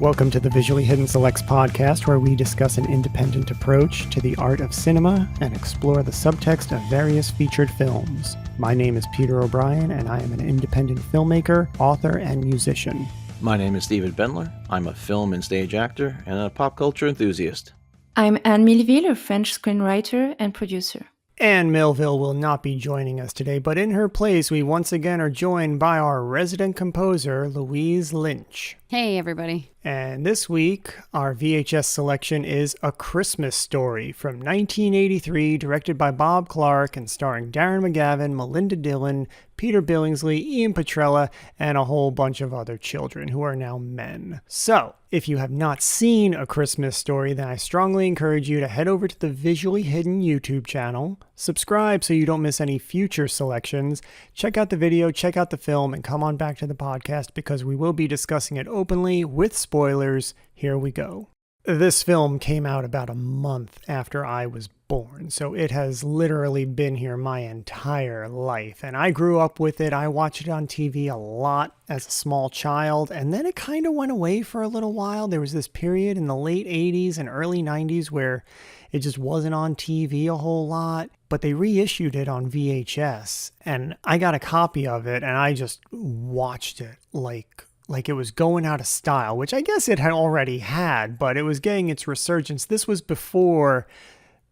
Welcome to the Visually Hidden Selects podcast, where we discuss an independent approach to the art of cinema and explore the subtext of various featured films. My name is Peter O'Brien, and I am an independent filmmaker, author, and musician. My name is David Bendler. I'm a film and stage actor and a pop culture enthusiast. I'm Anne Milleville, a French screenwriter and producer. Anne Millville will not be joining us today, but in her place, we once again are joined by our resident composer, Louise Lynch. Hey, everybody. And this week, our VHS selection is A Christmas Story from 1983, directed by Bob Clark and starring Darren McGavin, Melinda Dillon, Peter Billingsley, Ian Petrella, and a whole bunch of other children who are now men. So, if you have not seen A Christmas Story, then I strongly encourage you to head over to the Visually Hidden YouTube channel, subscribe so you don't miss any future selections, check out the video, check out the film, and come on back to the podcast because we will be discussing it openly with spoilers. Here we go. This film came out about a month after I was born, so it has literally been here my entire life, and I grew up with it. I watched it on TV a lot as a small child, and then it kind of went away for a little while. There was this period in the late 80s and early 90s where it just wasn't on TV a whole lot, but they reissued it on VHS, and I got a copy of it, and I just watched it like it was going out of style, which I guess it had already had, but it was getting its resurgence. This was before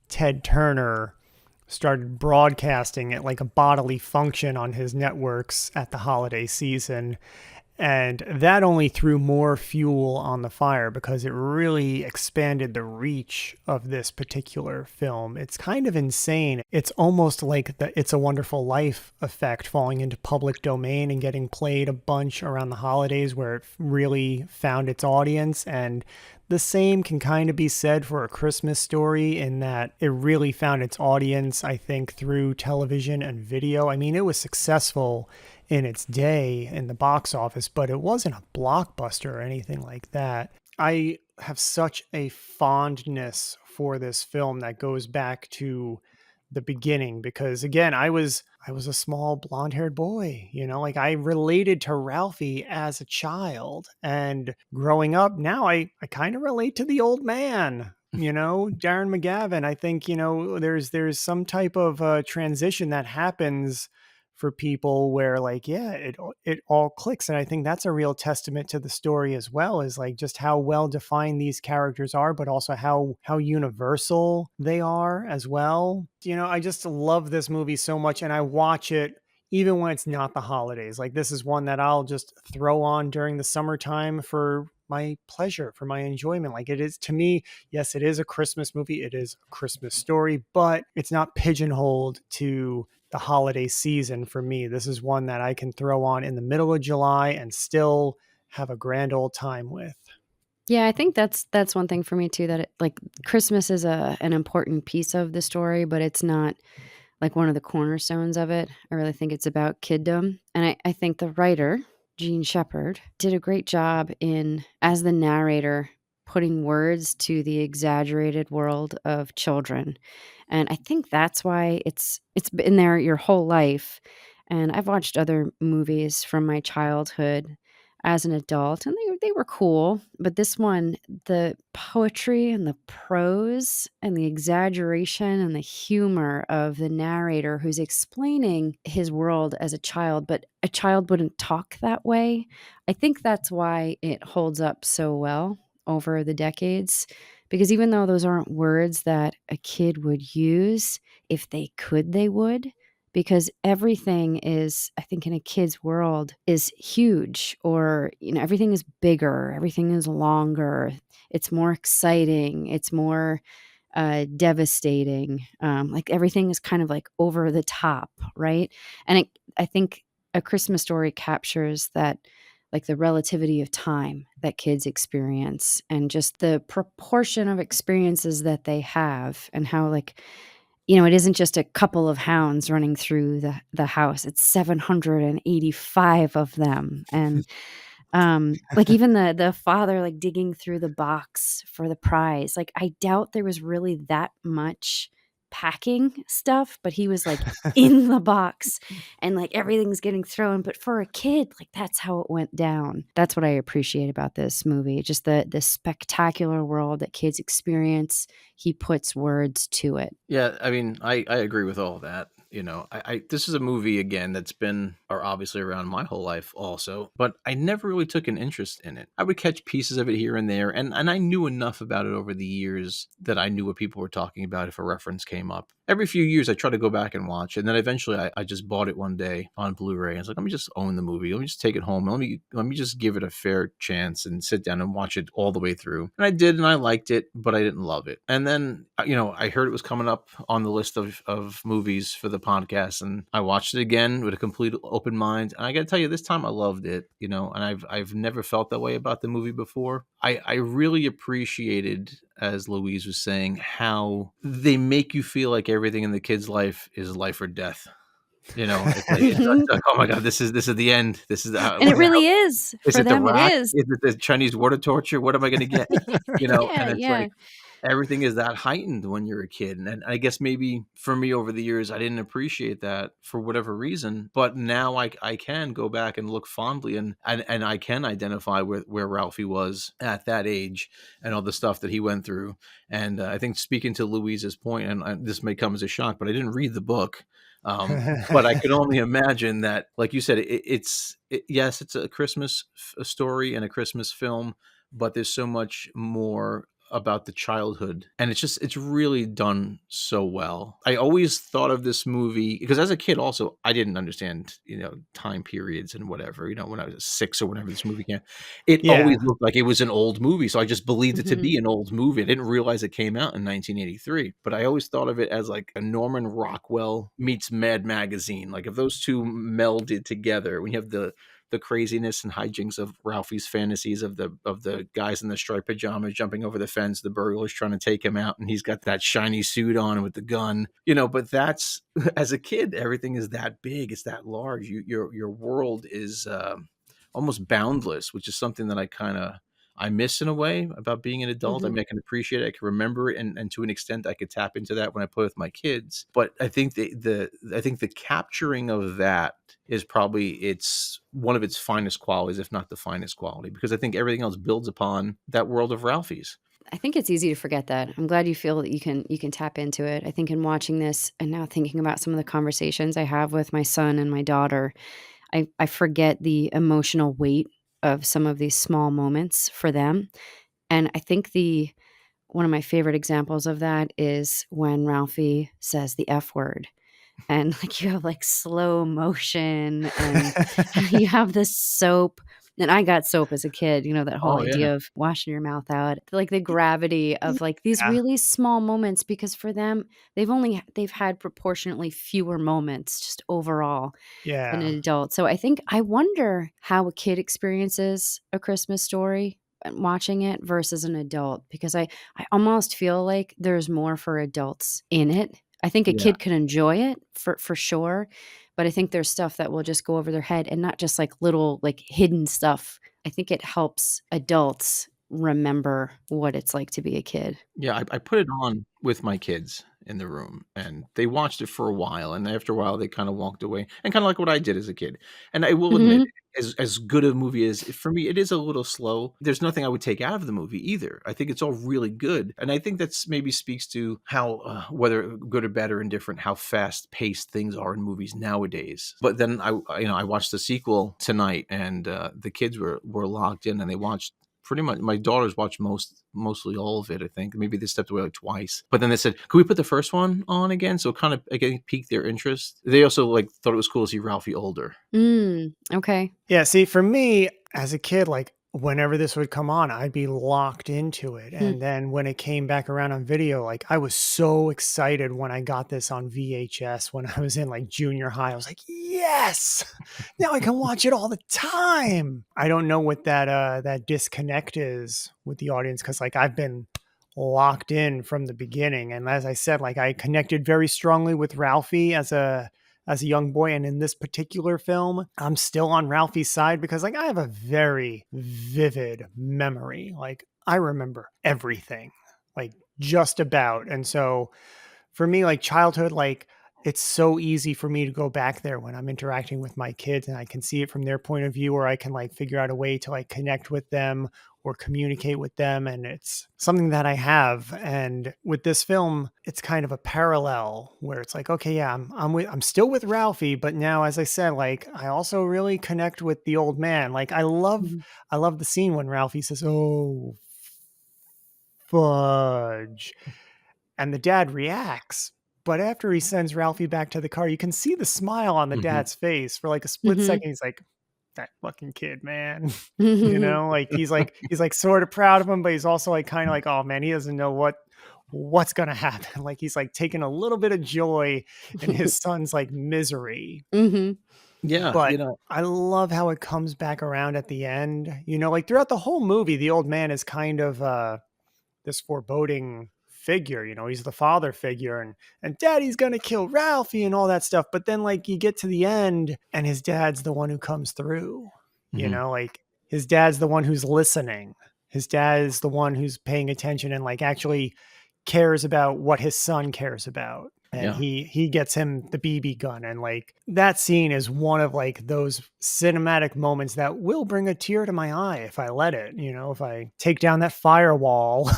Ted Turner started broadcasting it like a bodily function on his networks at the holiday season. And that only threw more fuel on the fire because it really expanded the reach of this particular film. It's kind of insane. It's almost like the It's a Wonderful Life effect falling into public domain and getting played a bunch around the holidays where it really found its audience. And the same can kind of be said for A Christmas Story in that it really found its audience, I think, through television and video. I mean, it was successful in its day in the box office, but it wasn't a blockbuster or anything like that. I have such a fondness for this film that goes back to the beginning because, again, I was a small blonde-haired boy, like I related to Ralphie as a child, and growing up now I kind of relate to the old man. Darren McGavin. I think there's some type of transition that happens for people where it all clicks. And I think that's a real testament to the story as well, is like just how well defined these characters are, but also how universal they are as well. I just love this movie so much, and I watch it even when it's not the holidays. Like, this is one that I'll just throw on during the summertime for my pleasure, for my enjoyment. Like, it is, to me, yes, it is a Christmas movie. It is a Christmas story, but it's not pigeonholed to the holiday season for me. This is one that I can throw on in the middle of July and still have a grand old time with. Yeah, I think that's one thing for me too, that Christmas is an important piece of the story, but it's not like one of the cornerstones of it. I really think it's about kiddom. And I think the writer, Gene Shepard, did a great job as the narrator, putting words to the exaggerated world of children. And I think that's why it's been there your whole life. And I've watched other movies from my childhood as an adult, and they were cool. But this one, the poetry and the prose and the exaggeration and the humor of the narrator who's explaining his world as a child, but a child wouldn't talk that way. I think that's why it holds up so well over the decades, because even though those aren't words that a kid would use, if they could, they would, because everything is, I think, in a kid's world is huge, or, everything is bigger, everything is longer, it's more exciting, it's more devastating. Like, everything is kind of like over the top, right? And I think A Christmas Story captures that, like the relativity of time that kids experience and just the proportion of experiences that they have, and how it isn't just a couple of hounds running through the house. It's 785 of them. And even the father digging through the box for the prize. I doubt there was really that much packing stuff, but he was like in the box and like everything's getting thrown. But for a kid, like that's how it went down. That's what I appreciate about this movie. Just the spectacular world that kids experience. He puts words to it. Yeah, I mean, I agree with all that. You know, this is a movie again that's been or obviously around my whole life also, but I never really took an interest in it. I would catch pieces of it here and there, and I knew enough about it over the years that I knew what people were talking about if a reference came up. Every few years I try to go back and watch, and then eventually I just bought it one day on Blu-ray. I was like, let me just own the movie. Let me just take it home. Let me just give it a fair chance and sit down and watch it all the way through. And I did, and I liked it, but I didn't love it. And then, you know, I heard it was coming up on the list of movies for the podcast, and I watched it again with a complete open mind. And I got to tell you, this time I loved it, you know, and I've never felt that way about the movie before. I really appreciated, as Louise was saying, how they make you feel like everything in the kid's life is life or death. You know, it's like, oh my God, this is the end. This is and it really is. Is For it the them, rack? it is. Is it the Chinese water torture? What am I going to get? You know, Yeah, and it's yeah. like everything is that heightened when you're a kid. And I guess maybe for me over the years, I didn't appreciate that for whatever reason. But now I can go back and look fondly and I can identify with where Ralphie was at that age and all the stuff that he went through. And I think speaking to Louise's point, and this may come as a shock, but I didn't read the book. But I could only imagine that, like you said, yes, it's a Christmas story and a Christmas film, but there's so much more about the childhood, and it's really done so well. I always thought of this movie because as a kid also I didn't understand, you know, time periods and whatever, you know, when I was 6 or whenever this movie came, it always looked like it was an old movie, so I just believed it to be an old movie. I didn't realize it came out in 1983, but I always thought of it as like a Norman Rockwell meets Mad Magazine. Like if those two melded together, when you have the craziness and hijinks of Ralphie's fantasies of the guys in the striped pajamas jumping over the fence, the burglars trying to take him out, and he's got that shiny suit on with the gun, you know. But that's as a kid, everything is that big, it's that large. Your world is almost boundless, which is something that I miss in a way about being an adult. I mean, I can appreciate it, I can remember it, and to an extent, I could tap into that when I play with my kids. But I think the capturing of that is probably it's one of its finest qualities, if not the finest quality, because I think everything else builds upon that world of Ralphie's. I think it's easy to forget that. I'm glad you feel that you can tap into it. I think in watching this and now thinking about some of the conversations I have with my son and my daughter, I forget the emotional weight of some of these small moments for them. And I think one of my favorite examples of that is when Ralphie says the F word. And like you have like slow motion and you have this soap. And I got soap as a kid, you know, that whole Oh yeah. idea of washing your mouth out, like the gravity of like these Yeah. really small moments, because for them, they've had proportionately fewer moments just overall than an Yeah. adult. So I wonder how a kid experiences A Christmas Story watching it versus an adult, because I almost feel like there's more for adults in it. I think a Yeah. kid can enjoy it for sure, but I think there's stuff that will just go over their head, and not just like little like hidden stuff. I think it helps adults remember what it's like to be a kid. Yeah, I put it on with my kids in the room, and they watched it for a while, and after a while, they kinda walked away, and kinda like what I did as a kid. And I will admit, Mhm. as good a movie as for me, it is a little slow. There's nothing I would take out of the movie either. I think it's all really good, and I think that's maybe speaks to how, whether good or bad or indifferent, how fast-paced things are in movies nowadays. But then you know, I watched the sequel tonight, and, the kids were locked in, and they watched pretty much my daughters watched mostly all of it, I think. Maybe they stepped away like twice. But then they said, "Can we put the first one on again?" So it kind of again piqued their interest. They also like thought it was cool to see Ralphie older. Okay. Yeah, see, for me as a kid, like whenever this would come on, I'd be locked into it. Hmm. And then when it came back around on video, like I was so excited when I got this on VHS when I was in like junior high. I was like, yes, now I can watch it all the time. I don't know what that disconnect is with the audience, because like I've been locked in from the beginning. And as I said, like I connected very strongly with Ralphie as a young boy. And in this particular film, I'm still on Ralphie's side because like I have a very vivid memory. Like I remember everything, like just about. And so for me, like childhood, like it's so easy for me to go back there when I'm interacting with my kids and I can see it from their point of view, or I can like figure out a way to like connect with them or communicate with them. And it's something that I have. And with this film, it's kind of a parallel where it's like, okay, yeah, I'm still with Ralphie, but now, as I said, like I also really connect with the old man. Like I love the scene when Ralphie says, "Oh, fudge." And the dad reacts. But after he sends Ralphie back to the car, you can see the smile on the dad's face for like a split Mhm. second. He's like, that fucking kid, man. You know, like he's like sort of proud of him, but he's also like kind of like, oh man, he doesn't know what's gonna happen. Like he's like taking a little bit of joy in his son's like misery. Mhm. Yeah, But I love how it comes back around at the end. You know, like throughout the whole movie, the old man is kind of this foreboding figure. You know, he's the father figure, and daddy's gonna kill Ralphie and all that stuff. But then like you get to the end and his dad's the one who comes through. You Mhm. know, like his dad's the one who's listening. His dad is the one who's paying attention and like actually cares about what his son cares about. And Yeah. he gets him the BB gun. And like that scene is one of like those cinematic moments that will bring a tear to my eye if I let it. You know, if I take down that firewall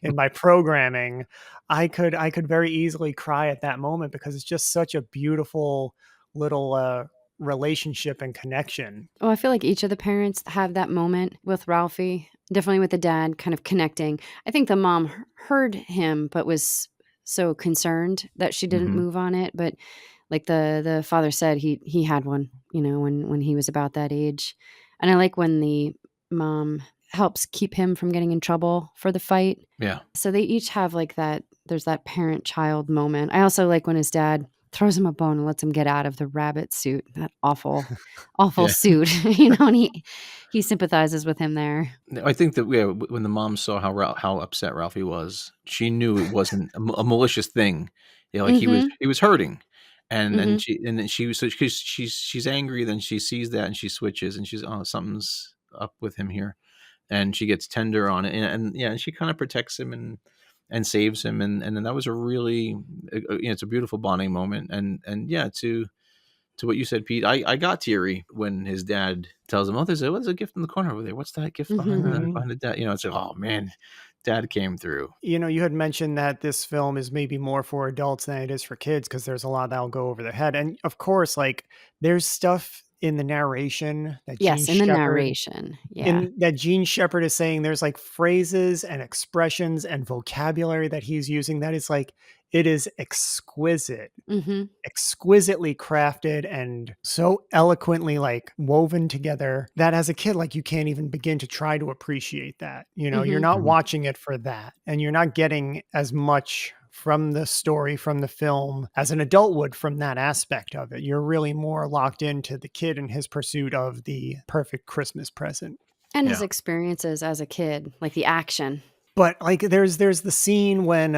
in my programming, I could very easily cry at that moment because it's just such a beautiful little relationship and connection. Oh, I feel like each of the parents have that moment with Ralphie. Definitely with the dad kind of connecting. I think the mom heard him, but was so concerned that she didn't Mhm. move on it. But like the father said, he had one, when he was about that age. And I like when the mom helps keep him from getting in trouble for the fight. Yeah. So they each have like that. There's that parent child moment. I also like when his dad throws him a bone and lets him get out of the rabbit suit. That awful, awful Yeah. suit, and he sympathizes with him there. I think that when the mom saw how upset Ralphie was, she knew it wasn't a malicious thing. Like Mhm. he was hurting, and Mhm. then she was, so because she's angry, then she sees that and she switches and she's, oh, something's up with him here, and she gets tender on it, and yeah, and she kind of protects him and saves him, and then that was a really, it's a beautiful bonding moment, and yeah, to what you said, Pete, I got teary when his dad tells him, "Oh, there's a gift in the corner over there. What's that gift behind the Mhm. Mhm. behind the dad?" It's like, oh man, dad came through. You know, you had mentioned that this film is maybe more for adults than it is for kids because there's a lot that'll go over their head. And of course, like there's stuff in the narration that Yes, in the narration. Yeah. Gene Shepherd is saying. There's like phrases and expressions and vocabulary that he's using that is like it is exquisite, Mhm. exquisitely crafted and so eloquently like woven together that as a kid, like you can't even begin to try to appreciate that. You know, you're Mhm. not Mhm. watching it for that and you're not getting as much from the story, from the film, as an adult would from that aspect of it. You're really more locked into the kid and his pursuit of the perfect Christmas present. And his Yeah. experiences as a kid, like the action. But like there's the scene when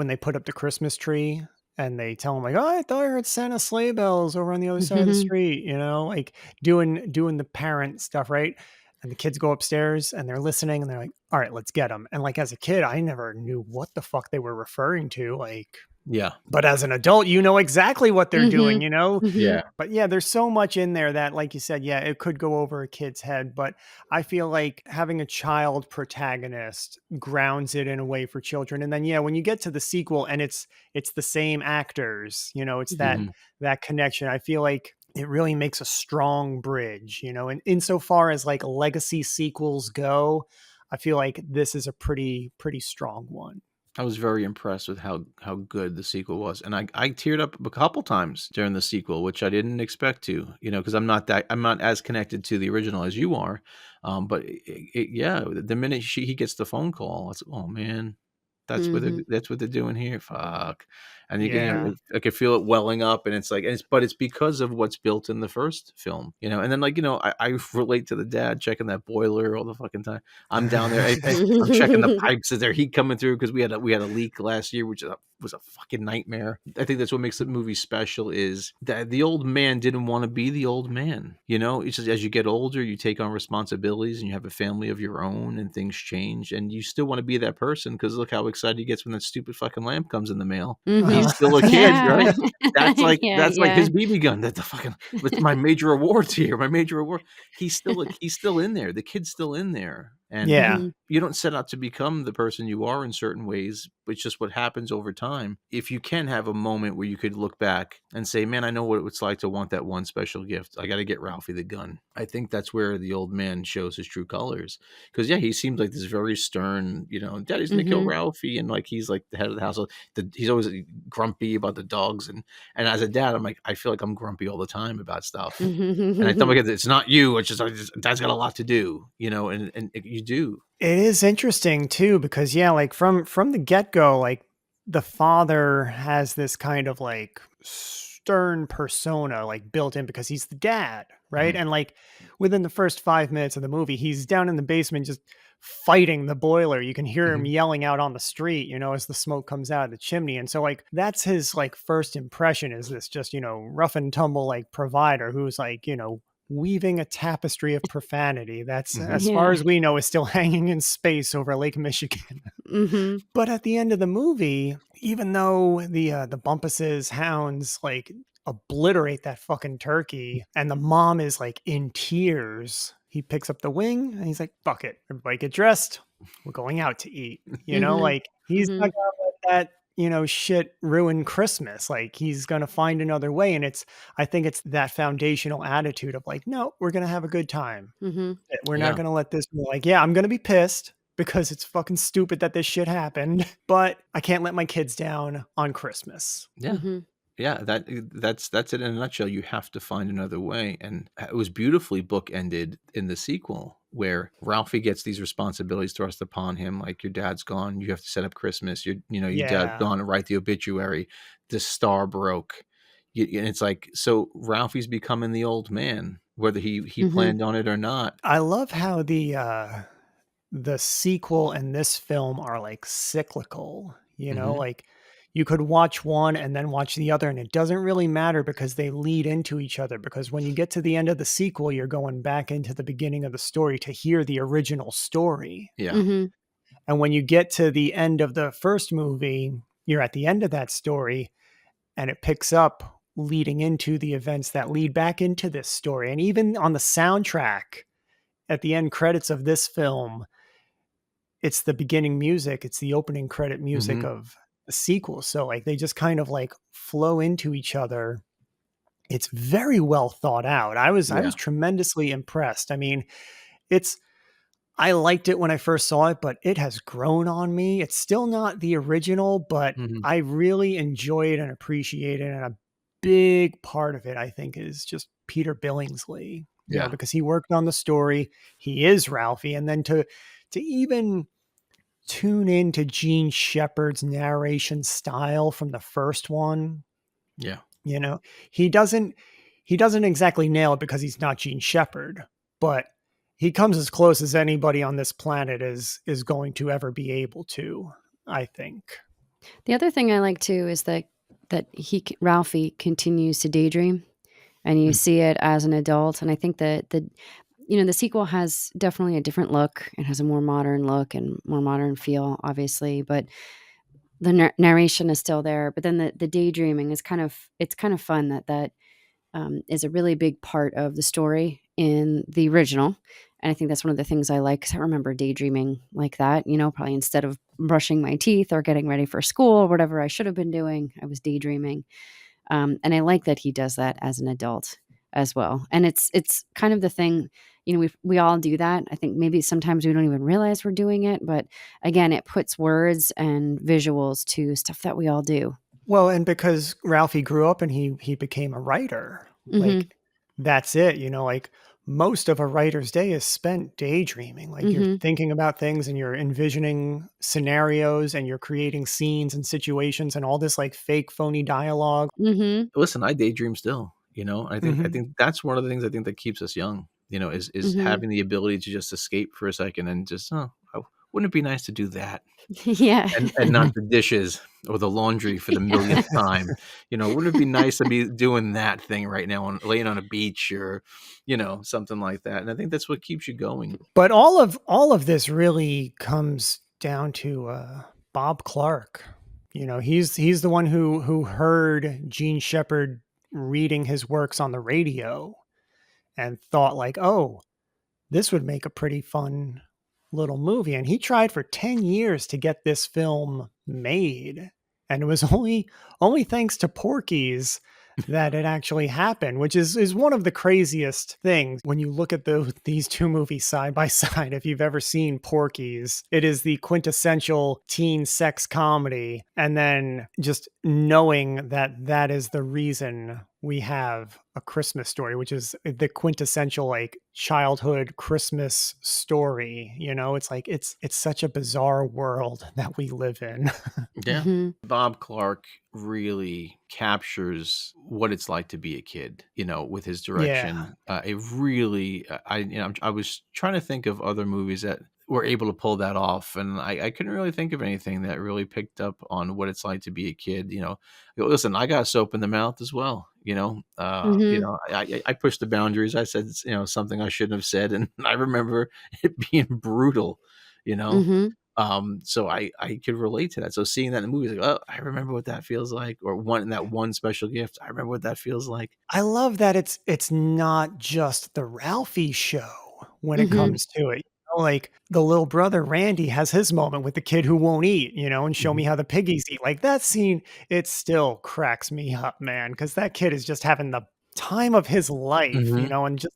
they put up the Christmas tree and they tell him like, "Oh, I thought I heard Santa sleigh bells over on the other side of the Mhm. street," you know, like doing the parent stuff, right? And the kids go upstairs and they're listening and they're like, "All right, let's get them." And like as a kid, I never knew what the fuck they were referring to, like, Yeah. but as an adult, you know exactly what they're doing, Mhm. you know? Yeah. Mhm. But yeah, there's so much in there that, like you said, yeah, it could go over a kid's head. But I feel like having a child protagonist grounds it in a way for children. And then yeah, when you get to the sequel and it's the same actors, you know, it's that Mhm. Mhm. that connection. I feel like it really makes a strong bridge, you know, and insofar as like legacy sequels go, I feel like this is a pretty strong one. I was very impressed with how good the sequel was, and I teared up a couple times during the sequel, which I didn't expect to, because I'm not as connected to the original as you are, but yeah, the minute he gets the phone call, it's, oh man, Mhm. that's what they're doing here, fuck, and Yeah. I could feel it welling up, and it's like, but it's because of what's built in the first film, and then like I relate to the dad checking that boiler all the fucking time. I'm down there. I'm checking the pipes. Is there heat coming through? Because we had a leak last year, which is was a fucking nightmare. I think that's what makes the movie special, is that the old man didn't want to be the old man. It's just, as you get older, you take on responsibilities and you have a family of your own, and things change, and you still want to be that person, because look how excited he gets when that stupid fucking lamp comes in the mail. He's still a kid, right? That's like his BB gun. That the fucking, with my major awards here, my major award. He's still in there. The kid's still in there. And Yeah. you don't set out to become the person you are in certain ways. It's just what happens over time. If you can have a moment where you could look back and say, man, I know what it's like to want that one special gift. I got to get Ralphie the gun. I think that's where the old man shows his true colors. Because, yeah, he seems like this very stern, Daddy's going to kill Ralphie. And like, he's like the head of the household. He's always grumpy about the dogs. And as a dad, I'm like, I feel like I'm grumpy all the time about stuff. And I tell my kids, it's not you. It's just Dad's got a lot to do, and you do. It is interesting too, because like from the get-go, like the father has this kind of like stern persona like built in because he's the dad, right? And like within the first 5 minutes of the movie, he's down in the basement just fighting the boiler. You can hear him yelling out on the street, as the smoke comes out of the chimney. And so like that's his like first impression, is this just, rough and tumble like provider who's like, weaving a tapestry of profanity that's, as far as we know, is still hanging in space over Lake Michigan. But at the end of the movie, even though the Bumpuses, hounds like obliterate that fucking turkey, and the mom is like in tears, he picks up the wing and he's like, fuck it, everybody get dressed, we're going out to eat. Like he's not gonna let that shit ruin Christmas. Like he's gonna find another way. And I think it's that foundational attitude of like, no, we're gonna have a good time. We're not gonna let this be like, I'm gonna be pissed because it's fucking stupid that this shit happened, but I can't let my kids down on Christmas. Yeah, that's it in a nutshell. You have to find another way. And it was beautifully bookended in the sequel, where Ralphie gets these responsibilities thrust upon him, like your dad's gone, you have to set up Christmas, your dad's gone to write the obituary, the star broke. And it's like, so Ralphie's becoming the old man, whether he planned on it or not. I love how the sequel and this film are like cyclical, like you could watch one and then watch the other, and it doesn't really matter because they lead into each other. Because when you get to the end of the sequel, you're going back into the beginning of the story to hear the original story. Yeah. And when you get to the end of the first movie, you're at the end of that story, and it picks up leading into the events that lead back into this story. And even on the soundtrack at the end credits of this film, it's the beginning music. It's the opening credit music of the sequel. So like they just kind of like flow into each other. It's very well thought out. I was tremendously impressed. I mean, I liked it when I first saw it, but it has grown on me. It's still not the original, but I really enjoy it and appreciate it. And a big part of it, I think, is just Peter Billingsley. Because he worked on the story. He is Ralphie. And then to even tune into Gene Shepard's narration style from the first one. He doesn't exactly nail it because he's not Gene Shepard, but he comes as close as anybody on this planet is going to ever be able to, I think. The other thing I like too is that Ralphie continues to daydream, and you see it as an adult. And I think that the sequel has definitely a different look. It has a more modern look and more modern feel, obviously, but the narration is still there. But then the daydreaming is kind of fun. That is a really big part of the story in the original. And I think that's one of the things I like, because I remember daydreaming like that, probably instead of brushing my teeth or getting ready for school or whatever I should have been doing, I was daydreaming. And I like that he does that as an adult as well. And it's kind of the thing, we all do that. I think maybe sometimes we don't even realize we're doing it, but again, it puts words and visuals to stuff that we all do. Well, and because Ralphie grew up and he became a writer, like that's it, like most of a writer's day is spent daydreaming. Like you're thinking about things and you're envisioning scenarios and you're creating scenes and situations and all this like fake phony dialogue. Listen, I daydream still, I think that's one of the things I think that keeps us young, is having the ability to just escape for a second and just, wouldn't it be nice to do that? Yeah. And not the dishes or the laundry for the millionth time. Wouldn't it be nice to be doing that thing right now, laying on a beach or, something like that? And I think that's what keeps you going. But all of this really comes down to Bob Clark. He's the one who heard Gene Shepard reading his works on the radio and thought like, oh, this would make a pretty fun little movie. And he tried for 10 years to get this film made. And it was only thanks to Porky's that it actually happened, which is one of the craziest things when you look at these two movies side by side. If you've ever seen Porky's, it is the quintessential teen sex comedy. And then just knowing that is the reason we have A Christmas Story, which is the quintessential like childhood Christmas story. It's like it's such a bizarre world that we live in. Yeah. hmm Bob Clark really captures what it's like to be a kid, with his Yeah. direction. It really, I was trying to think of other movies that were able to pull that off, and I couldn't really think of anything that really picked up on what it's like to be a kid. Listen, I got soap in the mouth as well. hmm I pushed the boundaries. I said, something I shouldn't have said, and I remember it being brutal. You know, hmm so I could relate to that. So seeing that in the movies, like, oh, I remember what that feels like, or that one special gift, I remember what that feels like. I love that it's not just the Ralphie show when it hmm comes to it. Like the little brother Randy has his moment with the kid who won't eat, and show me Mhm. how the piggies eat. Like that scene, it still cracks me up, man, because that kid is just having the time of his life, Mhm. and just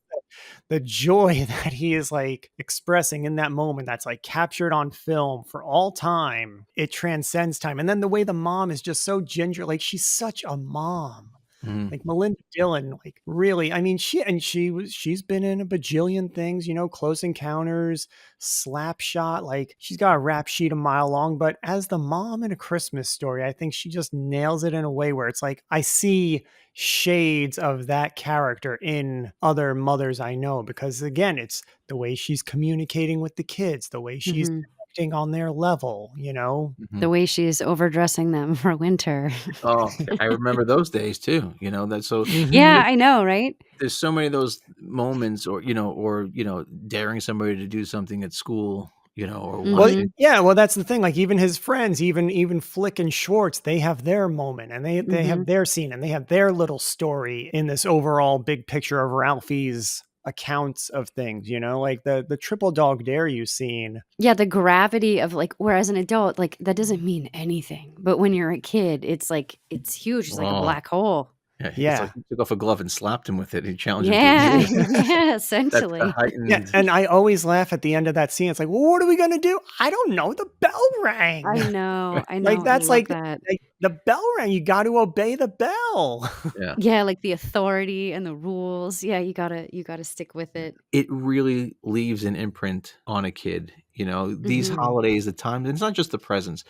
the joy that he is like expressing in that moment that's like captured on film for all time. It transcends time. And then the way the mom is just so ginger, like she's such a mom. Mhm. Like Melinda Dillon, like really, I mean, she's been in a bajillion things, Close Encounters, Slapshot, like she's got a rap sheet a mile long. But as the mom in A Christmas Story, I think she just nails it in a way where it's like I see shades of that character in other mothers I know, because again, it's the way she's communicating with the kids, the way she's hmm connecting on their level, The Mhm. way she's overdressing them for winter. Oh, I remember those days too. That's so Mhm. Yeah, I know, right? there's so many of those moments, or daring somebody to do something at school, or Well, hmm watching. yeah, well, that's the thing. Like even his friends, even Flick and Schwartz, they have their moment and they hmm have their scene and they have their little story in this overall big picture of Ralphie's accounts of things, like the triple dog dare you scene. Yeah, the gravity of like, whereas an adult, like that doesn't mean anything. But when you're a kid, it's like, it's huge. It's like a Oh, black hole. yeah, it's like Yeah. he took off a glove and slapped him with it. He challenged him to a Yeah, duel. yeah, That's the essentially. Yeah. heightened. And I always laugh at the end of that scene. It's like, well, what are we gonna do? I don't know. The bell rang. I Like know. I that's love like that. the bell rang. You got to obey the bell. Yeah. Yeah, like the authority and the rules. Yeah, you gotta stick with it. It really leaves an imprint on a kid. These hmm holidays, the time, and it's not just the presents,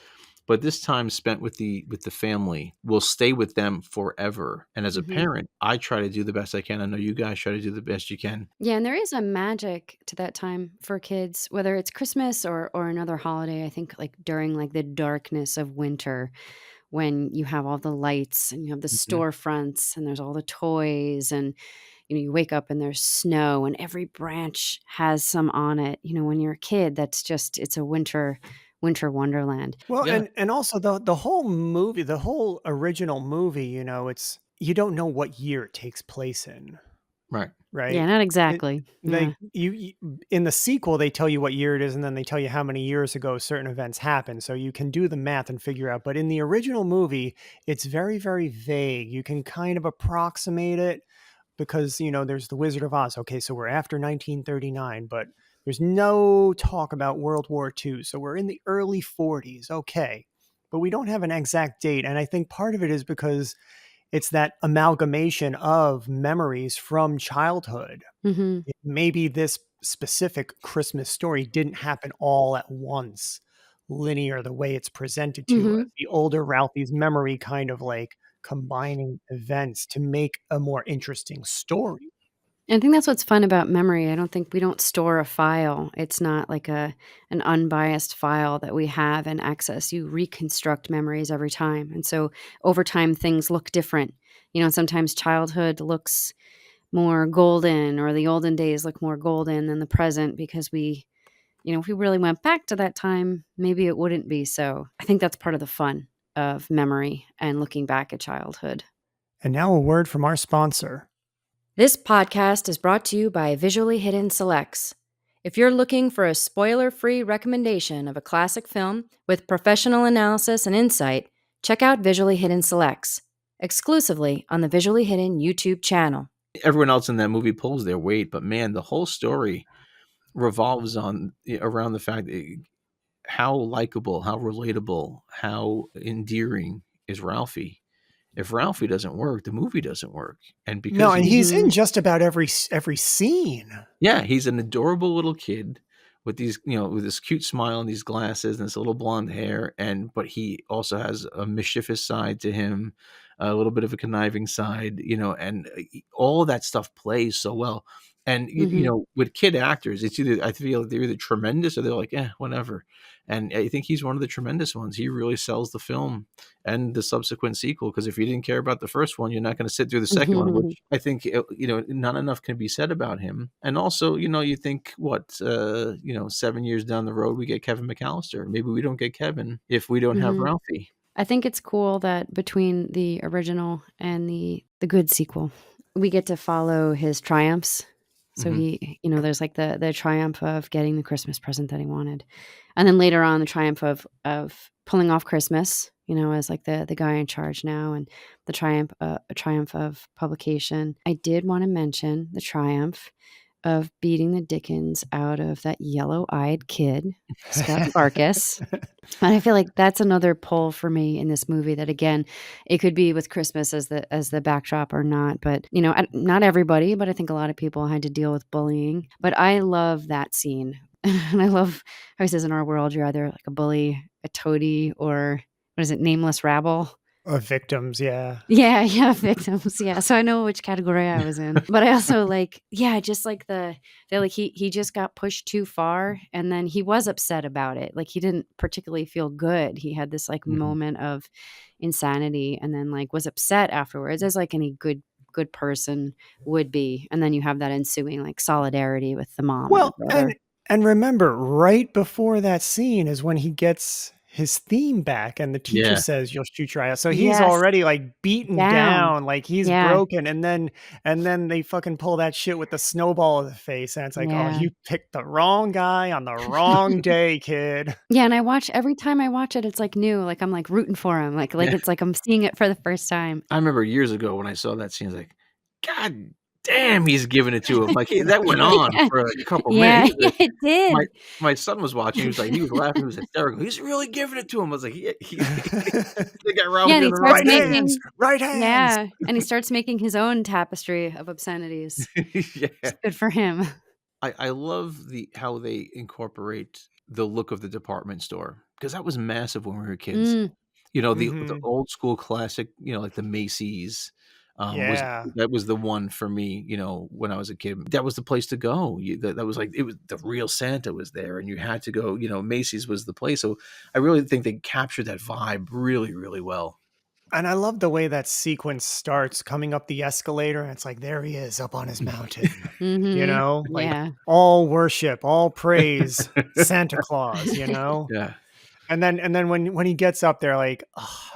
but this time spent with the family will stay with them forever. And as a hmm parent, I try to do the best I can. I know you guys try to do the best you can. Yeah, and there is a magic to that time for kids, whether it's Christmas or another holiday. I think like during like the darkness of winter, when you have all the lights and you have the Mhm. storefronts and there's all the toys and you wake up and there's snow and every branch has some on it. When you're a kid, that's just it's a winter wonderland. Well, Yeah, and also the whole movie, the whole original movie, it's you don't know what year it takes place in, right. Yeah, right? not It, exactly. Yeah. like you in the sequel, they tell you what year it is, and then they tell you how many years ago certain events happened, so you can do the math and figure out. But in the original movie, it's very, very vague. You can kind of approximate it because there's the Wizard of Oz. Okay, so we're after 1939, but there's no talk about World War II, so we're in the early 40s. Okay, but we don't have an exact date, and I think part of it is because it's that amalgamation of memories from childhood. hmm Maybe this specific Christmas story didn't happen all at once, linear the way it's presented to us. hmm The older Ralphie's memory kind of like combining events to make a more interesting story. I think that's what's fun about memory. I don't think we don't store a file. It's not like an unbiased file that we have and access. You reconstruct memories every time. And so over time things look different. Sometimes childhood looks more golden, or the olden days look more golden than the present because if we really went back to that time, maybe it wouldn't be. So I think that's part of the fun of memory and looking back at childhood. And now a word from our sponsor. This podcast is brought to you by Visually Hidden Selects. If you're looking for a spoiler-free recommendation of a classic film with professional analysis and insight, check out Visually Hidden Selects, exclusively on the Visually Hidden YouTube channel. Everyone else in that movie pulls their weight, but man, the whole story revolves around the fact that how likable, how relatable, how endearing is Ralphie. If Ralphie doesn't work, the movie doesn't work. And because No, and he's in just about every scene. Yeah, he's an adorable little kid with these, with this cute smile and these glasses and this little blonde hair, but he also has a mischievous side to him, a little bit of a conniving side, and all of that stuff plays so well. And with kid actors, I feel like they're either tremendous or they're like, whatever. And I think he's one of the tremendous ones. He really sells the film and the subsequent sequel, because if you didn't care about the first one, you're not going to sit through the second one, which I think not enough can be said about him. And also, you think 7 years down the road we get Kevin McAllister. Maybe we don't get Kevin if we don't have Ralphie. I think it's cool that between the original and the good sequel, we get to follow his triumphs. So he, there's like the triumph of getting the Christmas present that he wanted. And then later on, the triumph of pulling off Christmas, as like the guy in charge now, and the triumph of publication. I did want to mention the triumph of beating the dickens out of that yellow-eyed kid, Scott Farkas. And I feel like that's another pull for me in this movie, that again, it could be with Christmas as the backdrop or not, but not everybody, but I think a lot of people had to deal with bullying. But I love that scene. And I love how he says, in our world, you're either like a bully, a toady, or what is it, nameless rabble? Victims, yeah. Yeah, victims. Yeah. So I know which category I was in. But I also just like he just got pushed too far, and then he was upset about it. Like, he didn't particularly feel good. He had this moment of insanity, and then was upset afterwards, as like any good person would be. And then you have that ensuing solidarity with the mom. Well, and the brother. and remember, right before that scene is when he gets his theme back, and the teacher says, "You'll shoot your eye out." So he's already beaten down, he's broken, and then they fucking pull that shit with the snowball of the face, and it's like, oh, you picked the wrong guy on the wrong day, kid. Yeah, and every time I watch it, it's new. I'm rooting for him, it's like I'm seeing it for the first time. I remember years ago when I saw that scene, I was like, God damn, he's giving it to him. That went on for a couple minutes. Yeah, it did. My son was watching. He was laughing. He was hysterical. He's really giving it to him. I was like, they got Ralphie and he on starts right hands. Yeah, and he starts making his own tapestry of obscenities. It's good for him. I love how they incorporate the look of the department store, because that was massive when we were kids. The old school classic, like the Macy's. That was the one for me, when I was a kid. That was the place to go. That was it was the real Santa was there, and you had to go. Macy's was the place. So I really think they captured that vibe really, really well. And I love the way that sequence starts, coming up the escalator, and it's like, there he is up on his mountain. All worship, all praise, Santa Claus. Yeah. And then when he gets up there,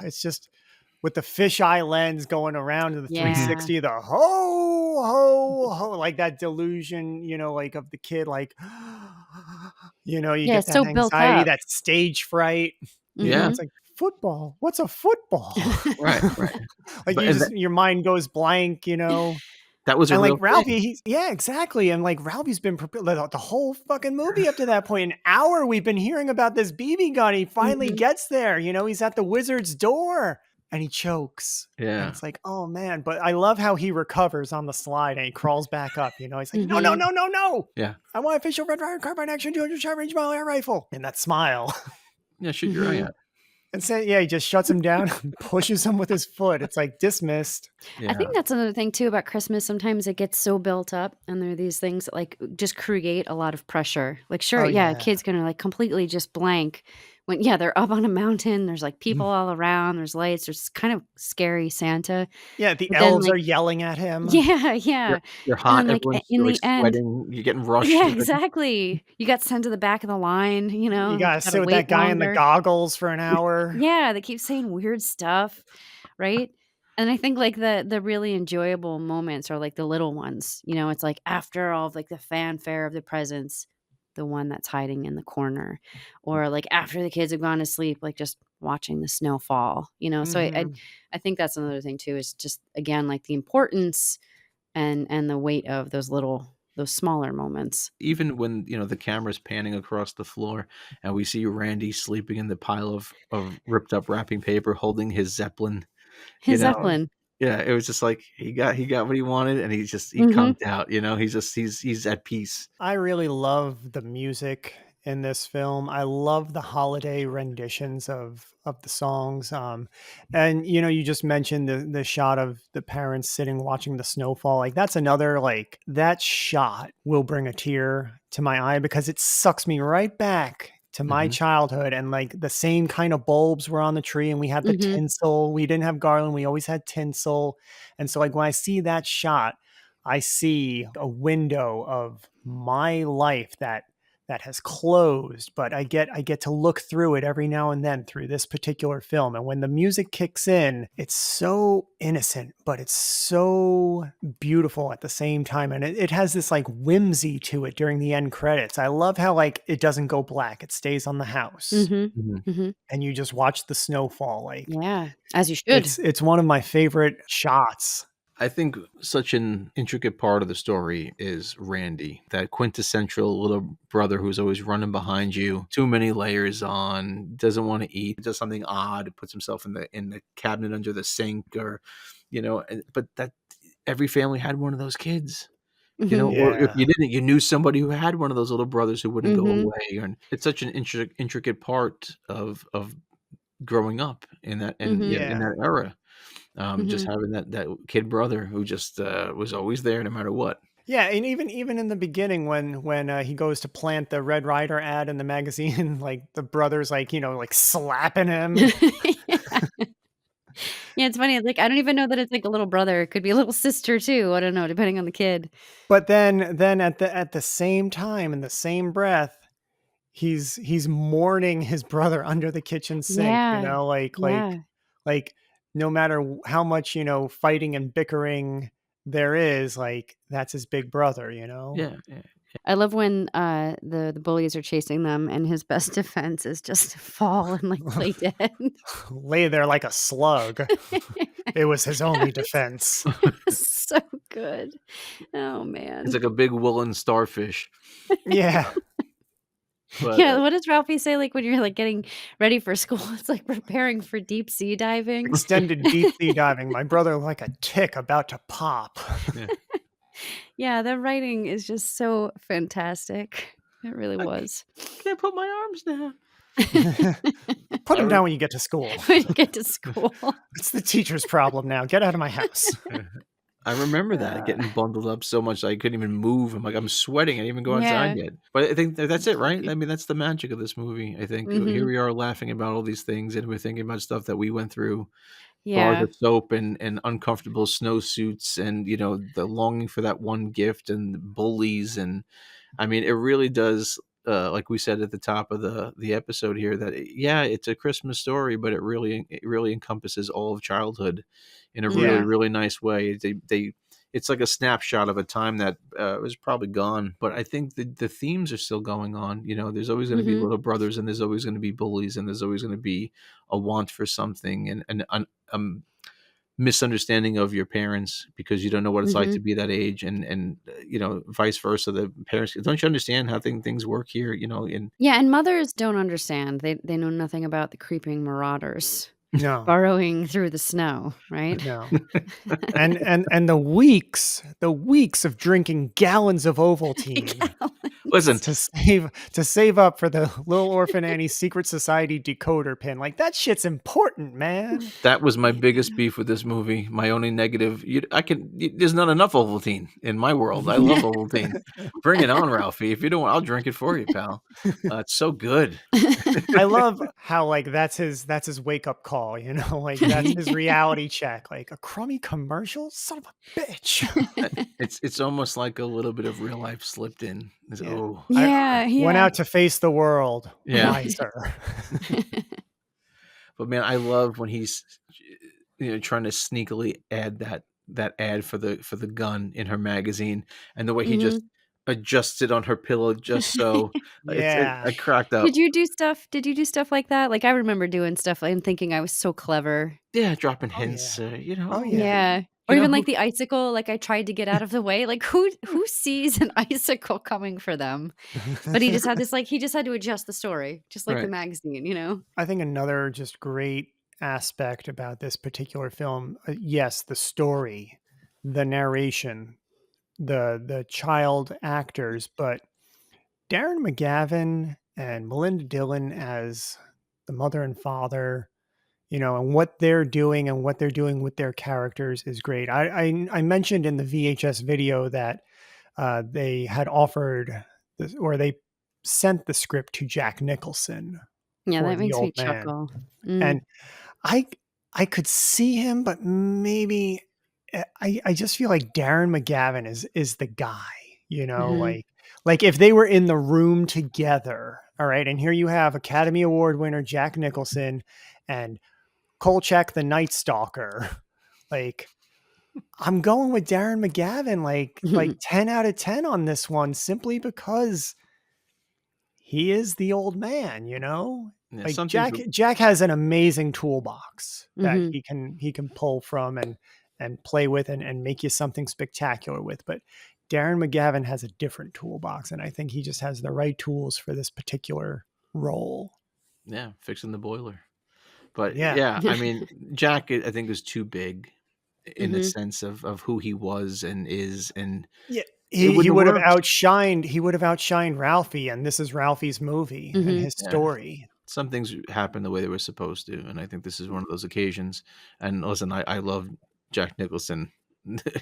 it's just, with the fisheye lens going around to the 360, the ho, ho, ho, that delusion, of the kid, you get that so built anxiety, up. that stage fright. Yeah. It's like, football. What's a football? Right. Your mind goes blank, That was a real Ralphie. Exactly. And Ralphie's been prepared the whole fucking movie up to that point. An hour we've been hearing about this BB gun. He finally gets there. He's at the wizard's door. And he chokes. Yeah. And it's like, oh man. But I love how he recovers on the slide and he crawls back up. He's like, no. Yeah. I want official Red Ryder carbine action 200 shot range mile air rifle. And that smile. Yeah, shoot your eye out. And so, yeah, he just shuts him down and pushes him with his foot. It's like dismissed. I Yeah. think that's another thing too about Christmas. Sometimes it gets so built up, and there are these things that like just create a lot of pressure. Like, sure, Oh, yeah, a yeah. kid's gonna like completely just blank when they're up on a mountain. There's like people all around. There's lights. There's kind of scary Santa. Yeah, the But then elves like are yelling at him. yeah, You're and then hot, like everyone's in like the end, sweating, you're getting rushed. yeah, exactly. You got sent to the back of the line. You Like gotta you sit gotta with wait that guy in the longer. goggles for an hour. Yeah, they keep saying weird stuff, right? And I think like the really enjoyable moments are like the little ones. It's like after all of like the fanfare of the presents, the one that's hiding in the corner, or like after the kids have gone to sleep, like just watching the snow fall. So Mhm. I think that's another thing too, is just again like the importance and the weight of those smaller moments. Even when, the camera's panning across the floor and we see Randy sleeping in the pile of ripped up wrapping paper holding his Zeppelin, you His know? Zeppelin. Yeah, it was just like he got what he wanted and he Mhm. conked out, he's at peace. I really love the music in this film. I love the holiday renditions of the songs. And you just mentioned the shot of the parents sitting watching the snowfall. Like that's another like that shot will bring a tear to my eye because it sucks me right back to my Mhm. childhood, and like the same kind of bulbs were on the tree, and we had the Mhm. tinsel. We didn't have garland, we always had tinsel. And so like when I see that shot, I see a window of my life that has closed, but I get to look through it every now and then through this particular film. And when the music kicks in, it's so innocent, but it's so beautiful at the same time. And it has this like whimsy to it during the end credits. I love how like it doesn't go black, it stays on the house. Mhm. Mhm. Mhm. And you just watch the snowfall. Like Yeah, as you should. it's one of my favorite shots. I think such an intricate part of the story is Randy, that quintessential little brother who's always running behind you, too many layers on, doesn't want to eat, does something odd, puts himself in the cabinet under the sink, or but that every family had one of those kids. Mhm. Or if Yeah. you didn't, you knew somebody who had one of those little brothers who wouldn't go Mhm. away, and it's such an intricate part of growing up in that Mhm. in Yeah. that era. Just Mhm. having that kid brother who just, was always there no matter what. Yeah, and even in the beginning when he goes to plant the Red Rider ad in the magazine, like the brother's like like slapping him. Yeah. Yeah, it's funny, like, I don't even know that it's, like, a little brother, it could be a little sister too, I don't know, depending on the kid. But then at the same time, in the same breath, he's mourning his brother under the kitchen sink. Yeah. Yeah. Like no matter how much fighting and bickering there is, like that's his big brother. Yeah, yeah. I love when, the bullies are chasing them and his best defense is just to fall and, like, play dead. Lay there like a slug. It was his only Yes. defense. So good. Oh, It's man. like a big woolen starfish, Yeah. but, Yeah, what does Ralphie say, like, when you're, like, getting ready for school? It's like preparing for deep sea diving. Extended deep sea diving. My brother like a tick about to pop. yeah. Yeah, the writing is just so fantastic. It really I was. can't put my arms down. Put I him re down when you get to school. When you get to school. It's the teacher's problem now. Get out of my house. I remember that, Uh, getting bundled up so much I couldn't even move. I'm like, "I'm sweating, I didn't even go outside Yeah. yet." But I think that's it, right? I mean, that's the magic of this movie, I think. Here Mhm. we are laughing about all these things, and we're thinking about stuff that we went through. Bars Yeah. of soap and uncomfortable snowsuits and, the longing for that one gift and the bullies, and I mean, it really does, like we said at the top of the episode here, that yeah, it's a Christmas story, but it really encompasses all of childhood in a really, yeah. Mhm. really nice way. It's like a snapshot of a time that, was probably gone, but I think the themes are still going on. There's always gonna be Mhm. little brothers, and there's always gonna be bullies, and there's always gonna be a want for something, and misunderstanding of your parents because you don't know what it's like to Mhm. be that age, and vice versa. The parents, don't you understand how things work here? And Yeah, and mothers don't understand. They know nothing about the creeping marauders No. burrowing through the snow, right? No. And the weeks of drinking gallons of Ovaltine. Listen, to save up for the Little Orphan Annie's Secret Society decoder pin. Like, that shit's important, man. that was my biggest beef with this movie. My only negative, there's not enough Ovaltine in my world. I love Ovaltine. Bring it on, Ralphie. If you don't, I'll drink it for you, pal. It's so good. I love how like that's his wake up call, like that's his reality check. Like, a crummy commercial, son of a bitch. It's almost like a little bit of real life slipped in. Oh, Yeah, Went yeah. out to face the world. Yeah. Wiser. But man, I love when he's trying to sneakily add that ad for the gun in her magazine, and the way he just adjusts it on her pillow just so. Yeah. I cracked up. Did you do stuff like that? Like, I remember doing stuff and thinking I was so clever. Yeah, dropping Oh, hints. yeah. Oh Yeah. Or You know even who- like the icicle, like I tried to get out of the way. Like, who sees an icicle coming for them? But he just had this, like, he just had to adjust the story, just like the Right. magazine. I think another just great aspect about this particular film, yes, the story, the narration, the child actors, but Darren McGavin and Melinda Dillon as the mother and father, and what they're doing and what they're doing with their characters is great. I mentioned in the VHS video that they had offered this, or they sent the script to Jack Nicholson. Yeah, for that the makes me old man. chuckle. And I could see him, but maybe I just feel like Darren McGavin is the guy, like if they were in the room together. All right. And here you have Academy Award winner Jack Nicholson and Kolchak the Night Stalker. Like, I'm going with Darren McGavin, like 10 out of 10 on this one, simply because he is the old man, Yeah, like some things Jack has an amazing toolbox that Mhm. he can pull from and play with and make you something spectacular with. But Darren McGavin has a different toolbox, and I think he just has the right tools for this particular role. yeah, fixing the boiler. But Yeah. yeah, I mean, Jack, I think, is too big in the Mhm. sense of who he was and is, and Yeah. it He wouldn't would have work. outshined Ralphie, and this is Ralphie's movie and his Yeah. story. Some things happen the way they were supposed to, and I think this is one of those occasions. And listen, I love Jack Nicholson,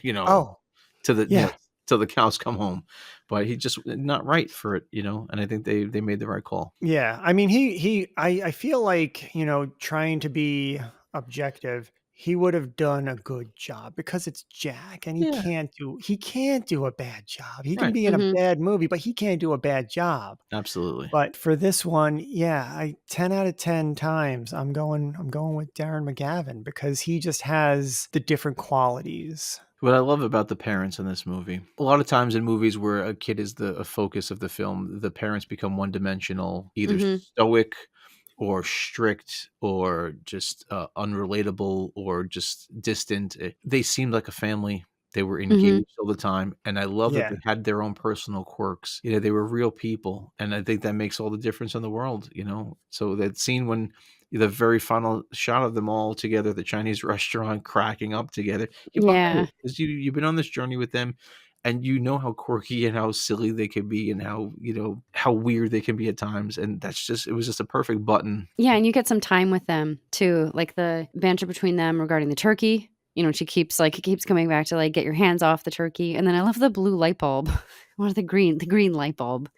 Oh, to the yeah. till the cows come home, but he just not right for it, and I think they made the right call. Yeah. I mean, I feel like, trying to be objective, he would have done a good job because it's Jack and he Yeah. can't do a bad job. He can Right. be in a Mhm. bad movie, but he can't do a bad job. Absolutely. But for this one, yeah, 10 out of 10 times I'm going with Darren McGavin because he just has the different qualities. What I love about the parents in this movie, a lot of times in movies where a kid is a focus of the film, the parents become one-dimensional, either stoic or strict or just unrelatable or just distant. They seemed like a family. They were engaged all the time, and I love that Yeah. they had their own personal quirks. They were real people, and I think that makes all the difference in the world. So that scene when the very final shot of them all together, the Chinese restaurant cracking up together, you buy Yeah. it because you've been on this journey with them, and how quirky and how silly they can be, and how weird they can be at times, and it was just a perfect button. Yeah, and you get some time with them too, like the banter between them regarding the turkey. She keeps coming back to like, get your hands off the turkey. And then I love the blue light bulb or the green light bulb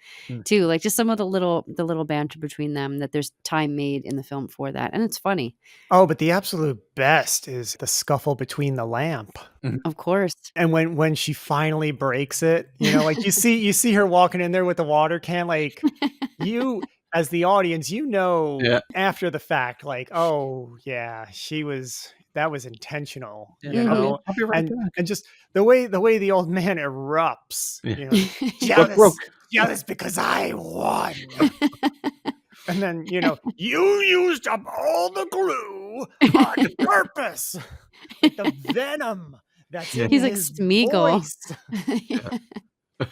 too. Like just some of the little banter between them, that there's time made in the film for that. And it's funny. Oh, but the absolute best is the scuffle between the lamp. Of course. And when she finally breaks it, like you see her walking in there with the water can, like you as the audience, Yeah. after the fact, like, oh yeah, that was intentional, Yeah. I'll be right back. and just the way the old man erupts, Yeah. jealous, broke. jealous because I won. And then, you used up all the glue on purpose. Like the venom that's in He's like his Smeagol. voice.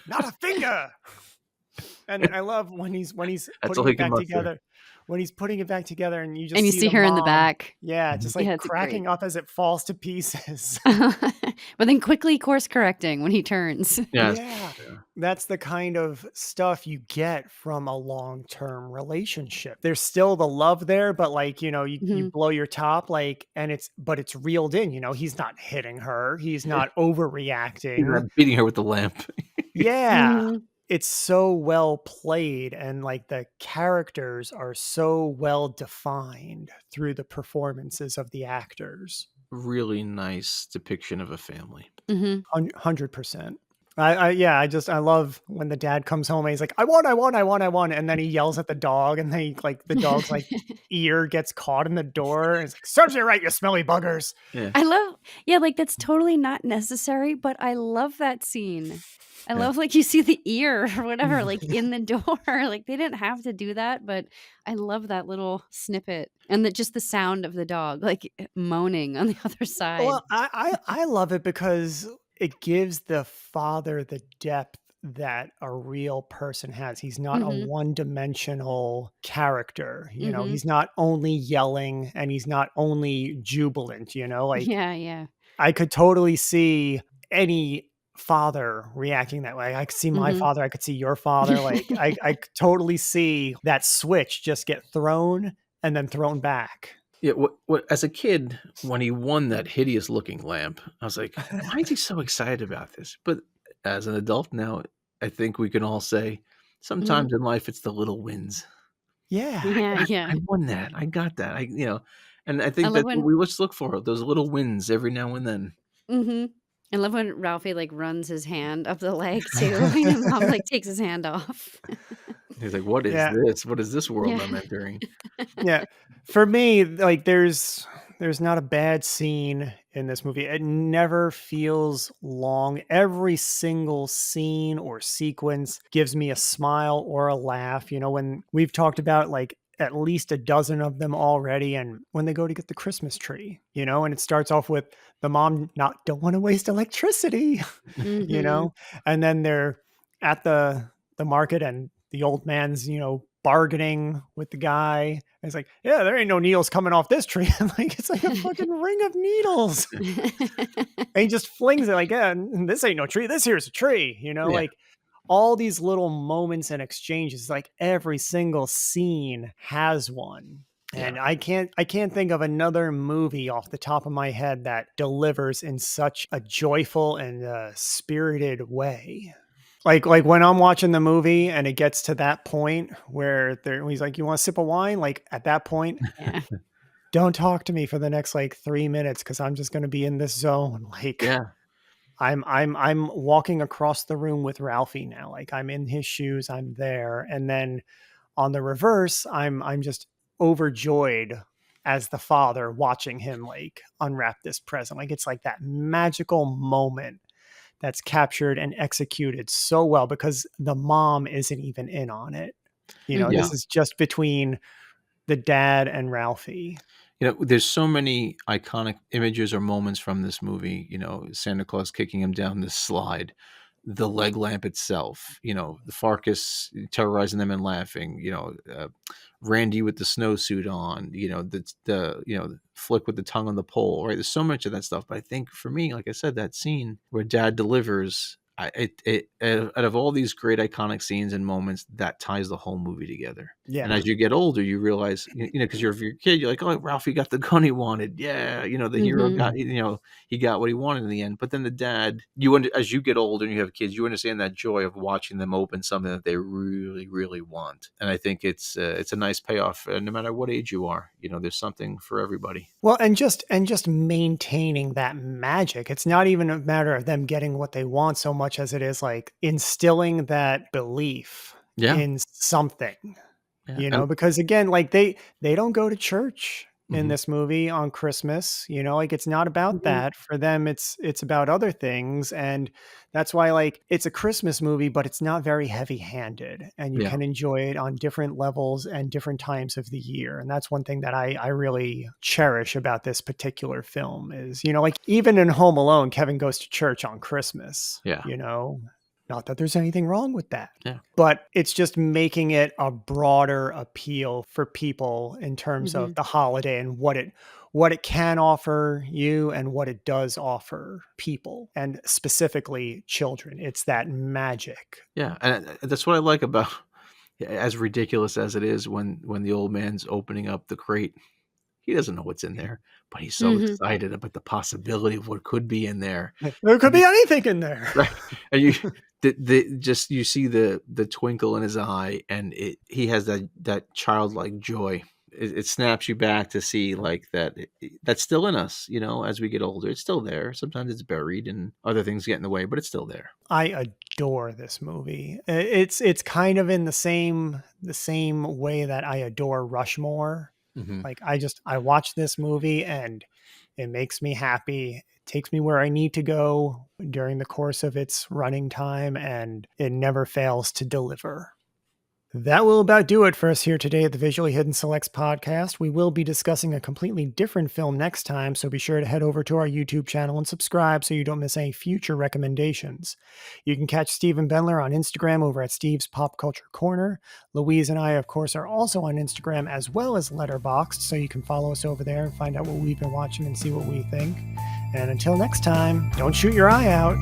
Not a finger. And I love when he's That's putting all he it can back muster. together when he's putting it back together and you just And you see see the her in the mom, back. yeah, just Yeah, like it's cracking great. up as it falls to pieces. But then quickly course correcting when he turns. Yes. Yeah. That's the kind of stuff you get from a long-term relationship. There's still the love there, but like, you Mhm. blow your top, like, and but it's reeled in, he's not hitting her. He's not overreacting. He's not beating her with the lamp. Yeah. Mhm. It's so well played, and like the characters are so well defined through the performances of the actors. Really nice depiction of a family. Mhm. 100%. I love when the dad comes home and he's like, I won. And then he yells at the dog, and then the dog's like ear gets caught in the door. And it's like, serves you right, you smelly buggers. Yeah. I love like that's totally not necessary, but I love that scene. I Yeah. love like you see the ear or whatever like in the door. Like they didn't have to do that, but I love that little snippet and just the sound of the dog like moaning on the other side. Well, I love it because it gives the father the depth that a real person has. He's not a Mhm. one-dimensional character. Mhm. He's not only yelling and he's not only jubilant, like Yeah. I could totally see any father reacting that way. I could see my Mhm. father, I could see your father. Like I could totally see that switch just get thrown and then thrown back. Yeah, what as a kid, when he won that hideous looking lamp, I was like, why is he so excited about this? But as an adult now, I think we can all say sometimes in life it's the little wins. Yeah. Yeah. I won that. I got that. And I I think love that's what when we just look for, those little wins every now and then. Mhm. I love when Ralphie, like, runs his hand up the leg too, and Mom, like, takes his hand off. He's like, what is Yeah. this? What is this world Yeah. I'm entering? Yeah. For me, like there's not a bad scene in this movie. It never feels long. Every single scene or sequence gives me a smile or a laugh. When we've talked about like at least a dozen of them already, and when they go to get the Christmas tree, and it starts off with the mom don't want to waste electricity, Mhm. and then they're at the market and the old man's, bargaining with the guy. And it's like, yeah, there ain't no needles coming off this tree. Like, it's like a fucking ring of needles. And he just flings it like, yeah, this ain't no tree. This here's a tree, Yeah. like all these little moments and exchanges, like every single scene has one. Yeah. And I can't think of another movie off the top of my head that delivers in such a joyful and spirited way. Like when I'm watching the movie and it gets to that point where he's like, you want a sip of wine? Like at that point, Yeah. don't talk to me for the next like 3 minutes, because I'm just going to be in this zone. Like Yeah. I'm walking across the room with Ralphie now. Like I'm in his shoes, I'm there. And then on the reverse, I'm just overjoyed as the father watching him like unwrap this present. Like it's like that magical moment that's captured and executed so well because the mom isn't even in on it. Mhm. This is just between the dad and Ralphie. There's so many iconic images or moments from this movie, Santa Claus kicking him down the slide, the leg lamp itself, the Farkas terrorizing them and laughing, Randy with the snowsuit on, the Flick with the tongue on the pole, right? There's so much of that stuff. But I think for me, like I said, that scene where dad delivers, out of all these great iconic scenes and moments, that ties the whole movie together. Yeah. And as you get older, you realize, because you're a kid, you're like, oh, Ralphie got the gun he wanted. Yeah. The hero got, he got what he wanted in the end. But then the dad, as you get older and you have kids, you understand that joy of watching them open something that they really, really want. And I think it's a nice payoff, no matter what age you are. There's something for everybody. Well, and just maintaining that magic. It's not even a matter of them getting what they want so much as it is like instilling that belief in something. Yeah. Because again, like they don't go to church in Mhm. this movie on Christmas, like it's not about Mhm. that. For them, it's about other things. And that's why like it's a Christmas movie, but it's not very heavy handed, and you Yeah. can enjoy it on different levels and different times of the year. And that's one thing that I really cherish about this particular film is, like even in Home Alone, Kevin goes to church on Christmas, Yeah. Not that there's anything wrong with that. Yeah. But it's just making it a broader appeal for people in terms of the holiday and what it can offer you and what it does offer people, and specifically children. It's that magic. Yeah, and that's what I like about, as ridiculous as it is, when the old man's opening up the crate. He doesn't know what's in there, but he's so excited about the possibility of what could be in there. There could be anything in there. Right. And you you see the twinkle in his eye, and he has that childlike joy. It snaps you back to see like that's still in us, as we get older. It's still there. Sometimes it's buried and other things get in the way, but it's still there. I adore this movie. It's kind of in the same way that I adore Rushmore. Like I watch this movie and it makes me happy. It takes me where I need to go during the course of its running time, and it never fails to deliver. That will about do it for us here today at the Visually Hidden Selects podcast. We will be discussing a completely different film next time, so be sure to head over to our YouTube channel and subscribe so you don't miss any future recommendations. You can catch Steve and Bendler on Instagram over at Steve's Pop Culture Corner. Louise and I, of course, are also on Instagram as well as Letterboxd, so you can follow us over there and find out what we've been watching and see what we think. And until next time, don't shoot your eye out.